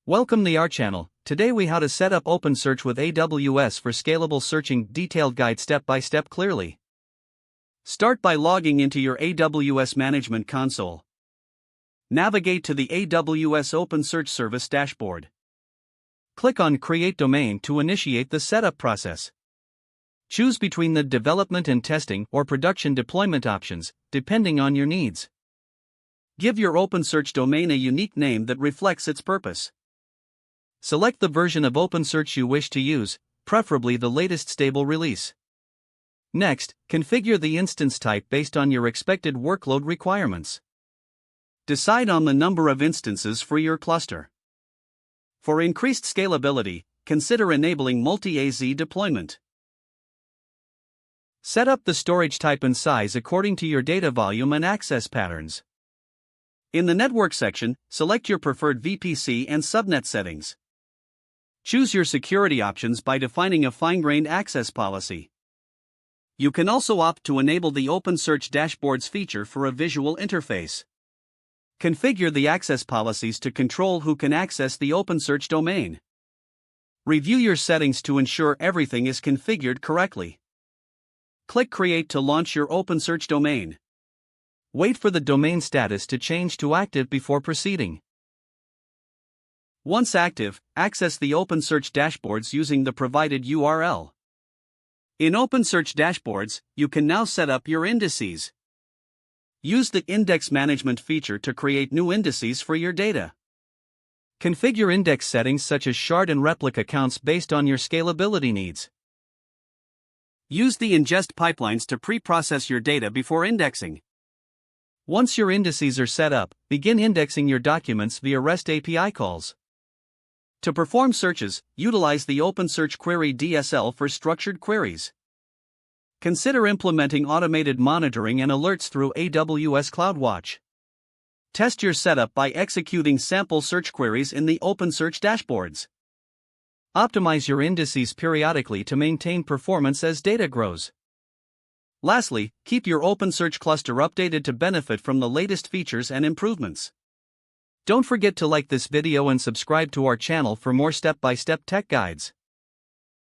Welcome to our channel. Today we how to set up OpenSearch with AWS for scalable searching. Detailed guide step by step clearly. Start by logging into your AWS Management Console. Navigate to the AWS OpenSearch Service dashboard. Click on Create Domain to initiate the setup process. Choose between the development and testing or production deployment options, depending on your needs. Give your OpenSearch domain a unique name that reflects its purpose. Select the version of OpenSearch you wish to use, preferably the latest stable release. Next, configure the instance type based on your expected workload requirements. Decide on the number of instances for your cluster. For increased scalability, consider enabling multi-AZ deployment. Set up the storage type and size according to your data volume and access patterns. In the network section, select your preferred VPC and subnet settings. Choose your security options by defining a fine-grained access policy. You can also opt to enable the OpenSearch dashboards feature for a visual interface. Configure the access policies to control who can access the OpenSearch domain. Review your settings to ensure everything is configured correctly. Click Create to launch your OpenSearch domain. Wait for the domain status to change to active before proceeding. Once active, access the OpenSearch dashboards using the provided URL. In OpenSearch dashboards, you can now set up your indices. Use the Index Management feature to create new indices for your data. Configure index settings such as shard and replica counts based on your scalability needs. Use the ingest pipelines to pre-process your data before indexing. Once your indices are set up, begin indexing your documents via REST API calls. To perform searches, utilize the OpenSearch Query DSL for structured queries. Consider implementing automated monitoring and alerts through AWS CloudWatch. Test your setup by executing sample search queries in the OpenSearch dashboards. Optimize your indices periodically to maintain performance as data grows. Lastly, keep your OpenSearch cluster updated to benefit from the latest features and improvements. Don't forget to like this video and subscribe to our channel for more step-by-step tech guides.